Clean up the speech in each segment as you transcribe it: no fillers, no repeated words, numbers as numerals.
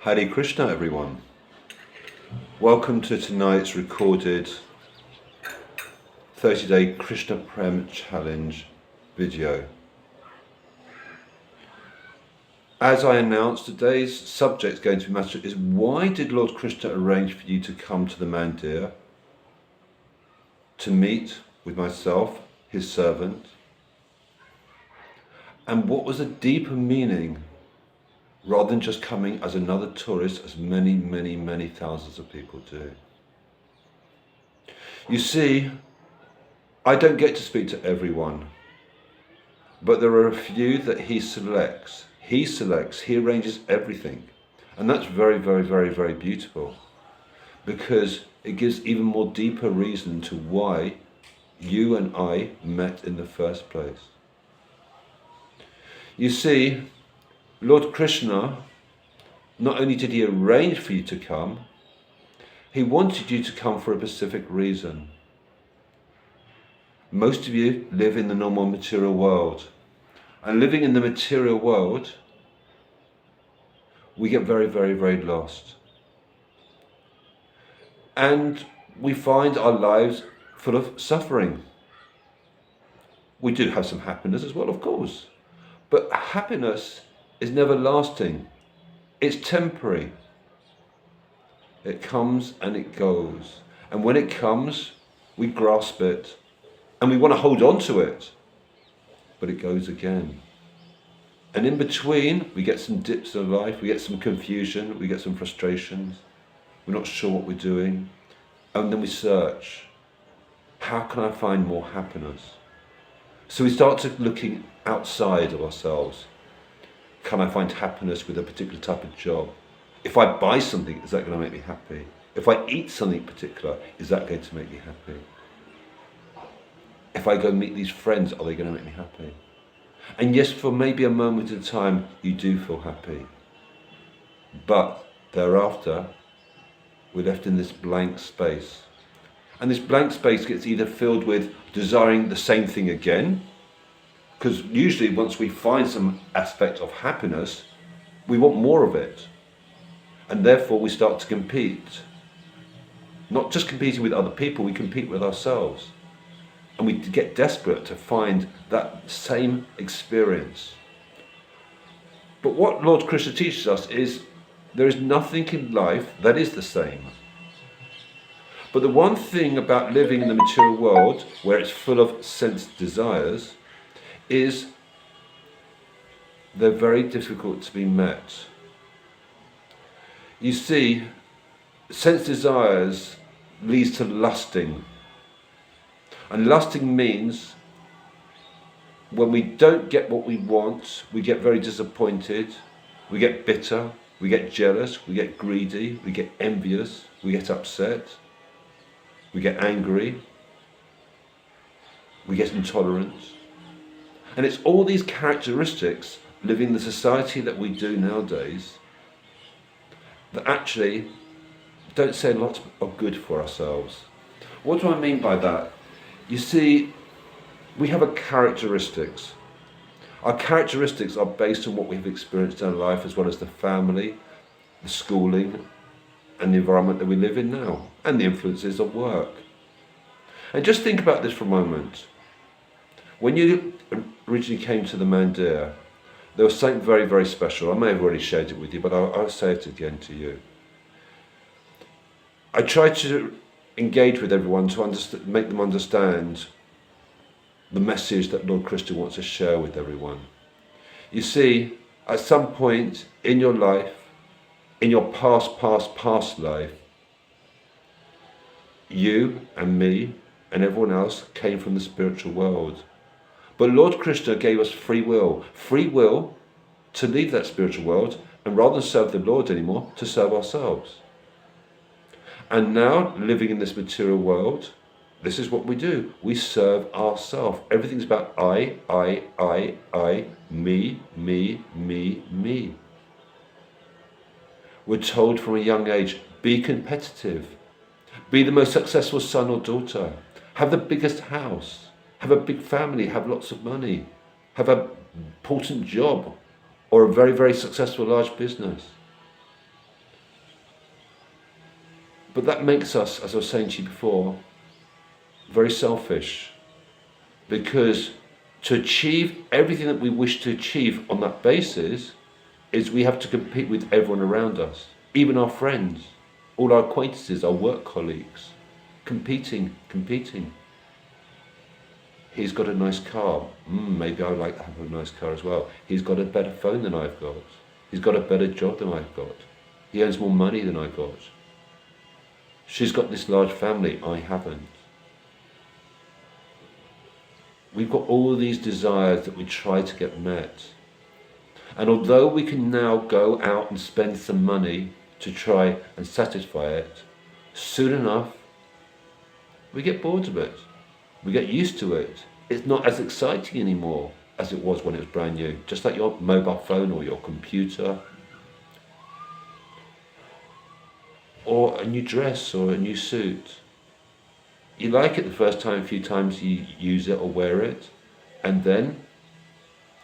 Hare Krishna, everyone. Welcome to tonight's recorded 30-day Krishna Prem Challenge video. As I announced, today's subject going to be matter is why did Lord Krishna arrange for you to come to the Mandir to meet with myself, his servant, and what was the deeper meaning rather than just coming as another tourist, as many thousands of people do. You see, I don't get to speak to everyone, but there are a few that he selects. He arranges everything. And that's very beautiful, because it gives even more deeper reason to why you and I met in the first place. You see, Lord Krishna, not only did he arrange for you to come, he wanted you to come for a specific reason. Most of you live in the normal material world. And living in the material world, we get very lost. And we find our lives full of suffering. We do have some happiness as well, of course. But happiness is never lasting. It's temporary. It comes and it goes. And when it comes, we grasp it and we want to hold on to it. But it goes again. And in between, we get some dips of life, we get some confusion, we get some frustrations. We're not sure what we're doing. And then we search. How can I find more happiness? So we start to looking outside of ourselves. Can I find happiness with a particular type of job? If I buy something, is that going to make me happy? If I eat something particular, is that going to make me happy? If I go meet these friends, are they going to make me happy? And yes, for maybe a moment at a time, you do feel happy. But thereafter, we're left in this blank space. And this blank space gets either filled with desiring the same thing again, because usually once we find some aspect of happiness, we want more of it. And therefore we start to compete. Not just competing with other people, we compete with ourselves. And we get desperate to find that same experience. But what Lord Krishna teaches us is there is nothing in life that is the same. But the one thing about living in the material world, where it's full of sense desires, is they're very difficult to be met. You see, sense desires leads to lusting. And lusting means when we don't get what we want, we get very disappointed, we get bitter, we get jealous, we get greedy, we get envious, we get upset, we get angry, we get intolerant. And it's all these characteristics living in the society that we do nowadays that actually don't say a lot of good for ourselves. What do I mean by that? You see, we have characteristics. Our characteristics are based on what we've experienced in our life, as well as the family, the schooling, and the environment that we live in now, and the influences of work. And just think about this for a moment. When you originally came to the Mandir, there was something very special. I may have already shared it with you, but I'll say it again to you. I tried to engage with everyone to make them understand the message that Lord Krishna wants to share with everyone. You see, at some point in your life, in your past life, you and me and everyone else came from the spiritual world. But Lord Krishna gave us free will to leave that spiritual world and rather than serve the Lord anymore, to serve ourselves. And now, living in this material world, this is what we do. We serve ourselves. Everything's about I, me. We're told from a young age, be competitive. Be the most successful son or daughter. Have the biggest house. Have a big family, have lots of money, have an important job, or a very successful large business. But that makes us, as I was saying to you before, very selfish. Because to achieve everything that we wish to achieve on that basis is we have to compete with everyone around us, even our friends, all our acquaintances, our work colleagues, competing. He's got a nice car. Maybe I would like to have a nice car as well. He's got a better phone than I've got. He's got a better job than I've got. He earns more money than I got. She's got this large family, I haven't. We've got all these desires that we try to get met. And although we can now go out and spend some money to try and satisfy it, soon enough, we get bored of it. We get used to it. It's not as exciting anymore as it was when it was brand new. Just like your mobile phone or your computer, or a new dress or a new suit. You like it the first time, a few times you use it or wear it, and then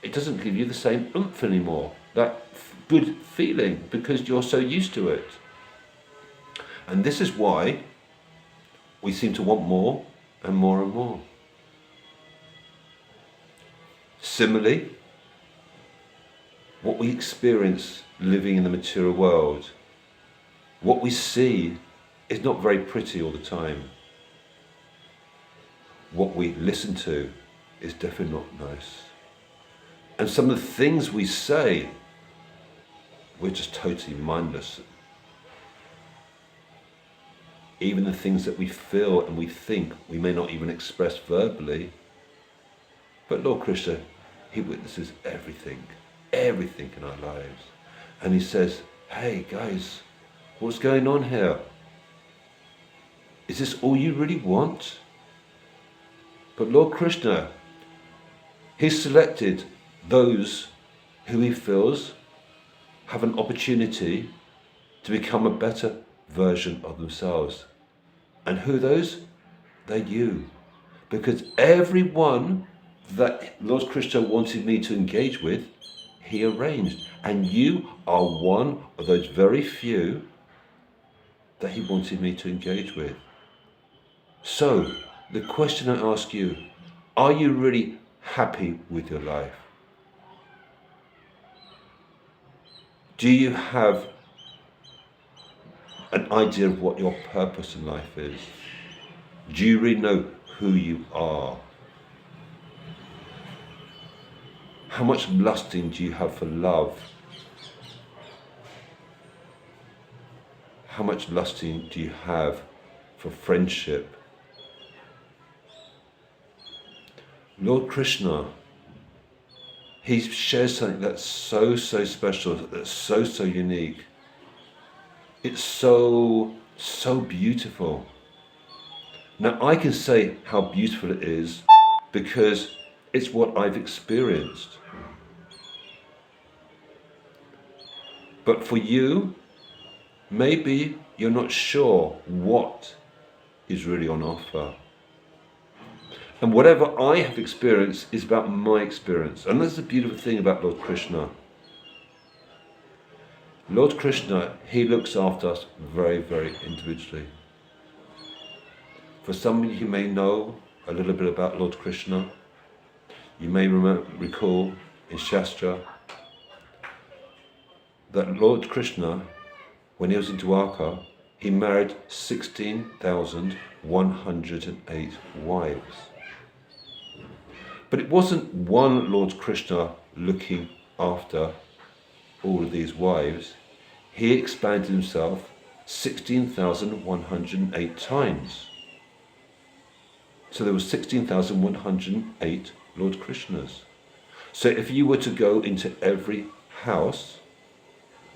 it doesn't give you the same oomph anymore, that good feeling, because you're so used to it. And this is why we seem to want more and more and more. Similarly, what we experience living in the material world, what we see is not very pretty all the time. What we listen to is definitely not nice. And some of the things we say, we're just totally mindless. Even the things that we feel and we think, we may not even express verbally. But Lord Krishna, He witnesses everything in our lives. And He says, hey guys, what's going on here? Is this all you really want? But Lord Krishna, He's selected those who He feels have an opportunity to become a better version of themselves. And who are those? They're you. Because everyone that Lord Krishna wanted me to engage with, He arranged. And you are one of those very few that He wanted me to engage with. So, the question I ask you, are you really happy with your life? Do you have an idea of what your purpose in life is? Do you really know who you are? How much lusting do you have for love? How much lusting do you have for friendship? Lord Krishna, He shares something that's so special, that's so unique. It's so beautiful. Now I can say how beautiful it is because it's what I've experienced. But for you, maybe you're not sure what is really on offer. And whatever I have experienced is about my experience. And that's the beautiful thing about Lord Krishna. Lord Krishna, He looks after us very individually. For some of you may know a little bit about Lord Krishna. You may recall in Shastra that Lord Krishna, when He was in Dwarka, He married 16,108 wives. But it wasn't one Lord Krishna looking after all of these wives. He expanded Himself 16,108 times. So there were 16,108 Lord Krishnas. So if you were to go into every house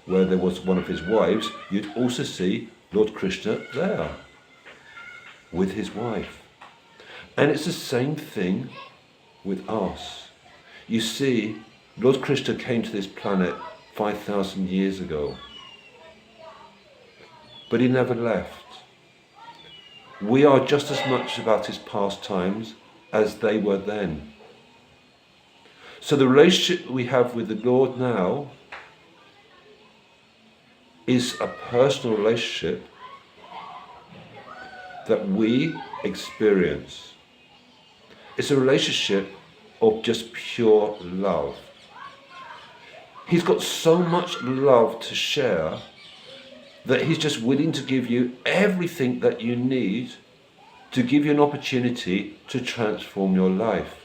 where there was one of His wives, you'd also see Lord Krishna there with His wife. And it's the same thing with us. You see, Lord Krishna came to this planet 5,000 years ago, but He never left. We are just as much about His pastimes as they were then. So the relationship we have with the Lord now is a personal relationship that we experience. It's a relationship of just pure love. He's got so much love to share that he's just willing to give you everything that you need to give you an opportunity to transform your life.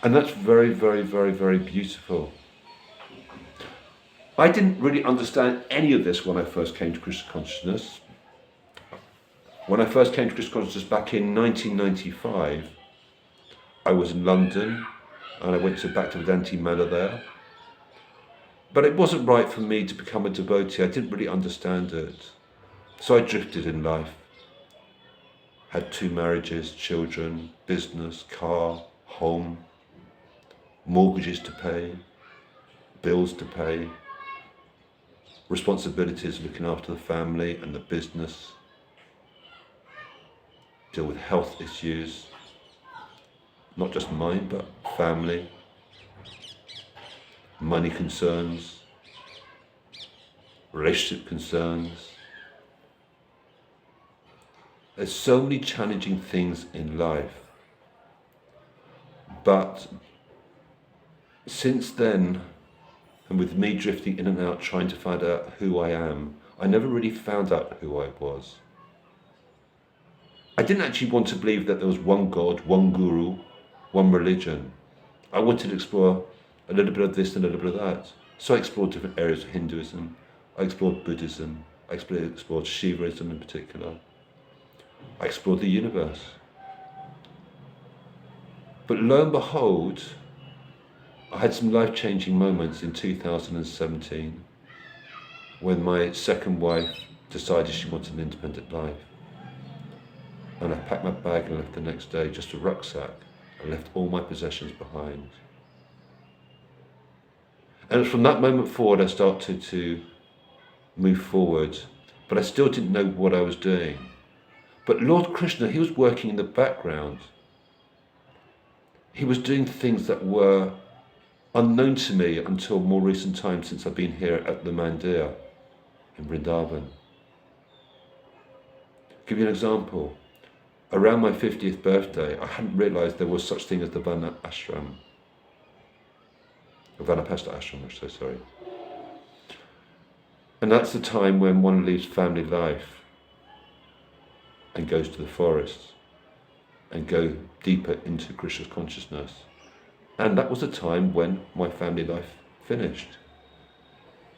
And that's very, very, very, very beautiful. I didn't really understand any of this when I first came to Krishna consciousness. When I first came to Krishna consciousness back in 1995, I was in London and I went to Bhakta Michael there. But it wasn't right for me to become a devotee. I didn't really understand it. So I drifted in life. Had 2 marriages, children, business, car, home, mortgages to pay, bills to pay, responsibilities looking after the family and the business, deal with health issues, not just mine, but family, money concerns, relationship concerns. There's so many challenging things in life. But since then, and with me drifting in and out trying to find out who I am, I never really found out who I was. I didn't actually want to believe that there was one God, one guru, one religion. I wanted to explore a little bit of this and a little bit of that. So I explored different areas of Hinduism. I explored Buddhism. I explored Shivaism in particular. I explored the universe. But lo and behold, I had some life-changing moments in 2017 when my second wife decided she wanted an independent life. And I packed my bag and left the next day, just a rucksack. I left all my possessions behind. And from that moment forward, I started to move forward, but I still didn't know what I was doing. But Lord Krishna, he was working in the background. He was doing things that were unknown to me until more recent times, since I've been here at the Mandir in Vrindavan. I'll give you an example. Around my 50th birthday, I hadn't realised there was such thing as the Vanaprastha Ashram, I should say, sorry. And that's the time when one leaves family life and goes to the forest and go deeper into Krishna's consciousness. And that was a time when my family life finished,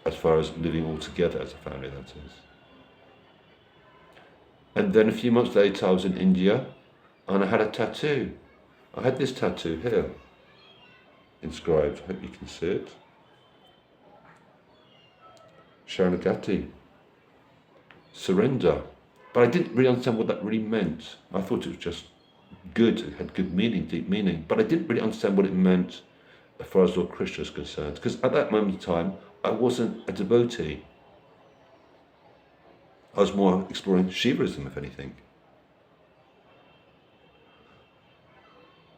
as far as living all together as a family, that is. And then a few months later I was in India and I had a tattoo. I had this tattoo here, inscribed, I hope you can see it. Sharanagati, surrender. But I didn't really understand what that really meant. I thought it was just good, it had good meaning, deep meaning. But I didn't really understand what it meant as far as Lord Krishna is concerned. Because at that moment in time, I wasn't a devotee. I was more exploring Shivaism, if anything.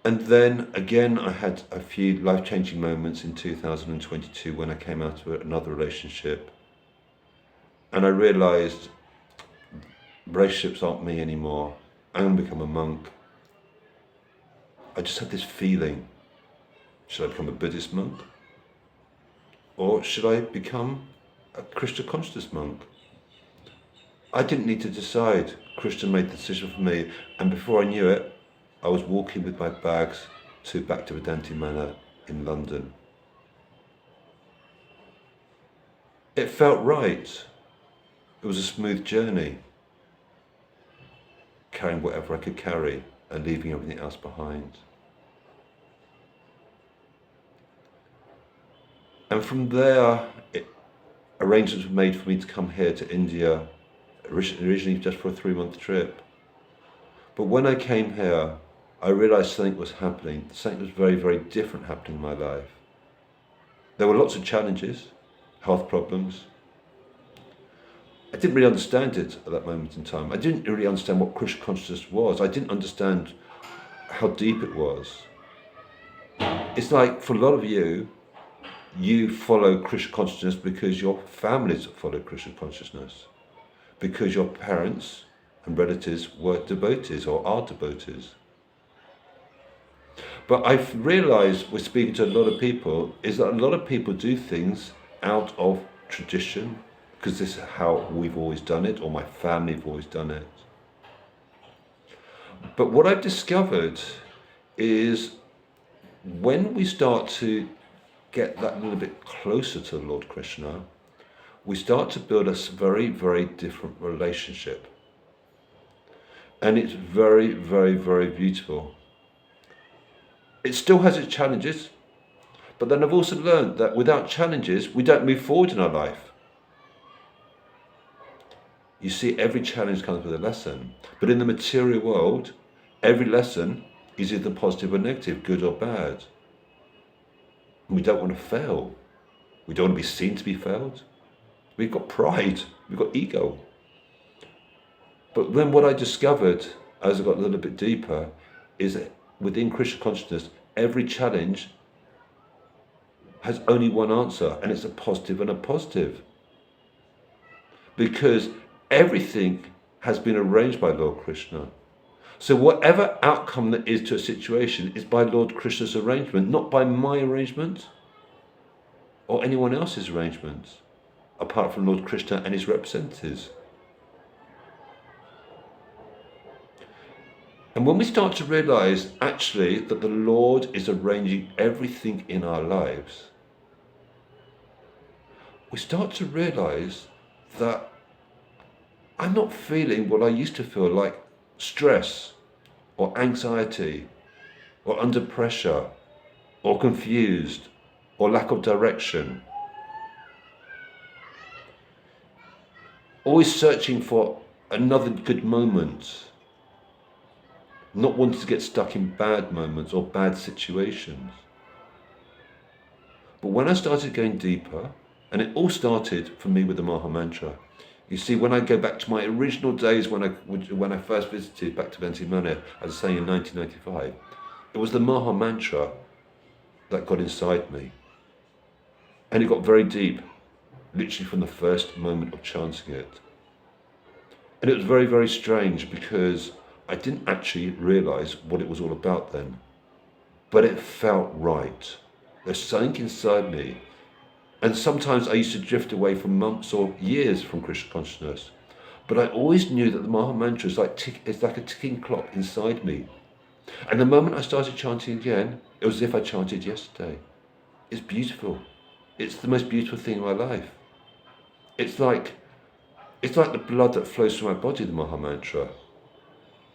And then again, I had a few life-changing moments in 2022 when I came out of another relationship. And I realised relationships aren't me anymore. I'm going to become a monk. I just had this feeling, should I become a Buddhist monk? Or should I become a Krishna consciousness monk? I didn't need to decide. Krishna made the decision for me, and before I knew it, I was walking with my bags to Bhakta Michael in London. It felt right. It was a smooth journey, carrying whatever I could carry and leaving everything else behind. And from there, arrangements were made for me to come here to India, originally just for a 3-month trip. But when I came here, I realised something was happening. Something was very, very different happening in my life. There were lots of challenges, health problems. I didn't really understand it at that moment in time. I didn't really understand what Krishna consciousness was. I didn't understand how deep it was. It's like, for a lot of you, you follow Krishna consciousness because your families follow Krishna consciousness. Because your parents and relatives were devotees or are devotees. But I've realised, with speaking to a lot of people, is that a lot of people do things out of tradition, because this is how we've always done it, or my family have always done it. But what I've discovered is when we start to get that little bit closer to Lord Krishna, we start to build a very, very different relationship. And it's very, very, very beautiful. It still has its challenges, but then I've also learned that without challenges, we don't move forward in our life. You see, every challenge comes with a lesson, but in the material world, every lesson is either positive or negative, good or bad. And we don't want to fail. We don't want to be seen to be failed. We've got pride, we've got ego. But then what I discovered, as I got a little bit deeper, is that within Krishna consciousness, every challenge has only one answer, and it's a positive and a positive. Because everything has been arranged by Lord Krishna. So whatever outcome there is to a situation is by Lord Krishna's arrangement, not by my arrangement or anyone else's arrangement, apart from Lord Krishna and his representatives. And when we start to realize actually that the Lord is arranging everything in our lives, we start to realize that I'm not feeling what I used to feel, like stress or anxiety or under pressure or confused or lack of direction. Always searching for another good moment. Not wanting to get stuck in bad moments or bad situations. But when I started going deeper, and it all started for me with the Maha Mantra. You see, when I go back to my original days when I first visited Bhakta Michael, as I was saying in 1995, it was the Maha Mantra that got inside me. And it got very deep, literally from the first moment of chanting it. And it was very, very strange because I didn't actually realise what it was all about then. But it felt right. There's something inside me. And sometimes I used to drift away for months or years from Krishna consciousness. But I always knew that the Maha Mantra is like a ticking clock inside me. And the moment I started chanting again, it was as if I chanted yesterday. It's beautiful. It's the most beautiful thing in my life. It's like the blood that flows through my body, the Maha Mantra.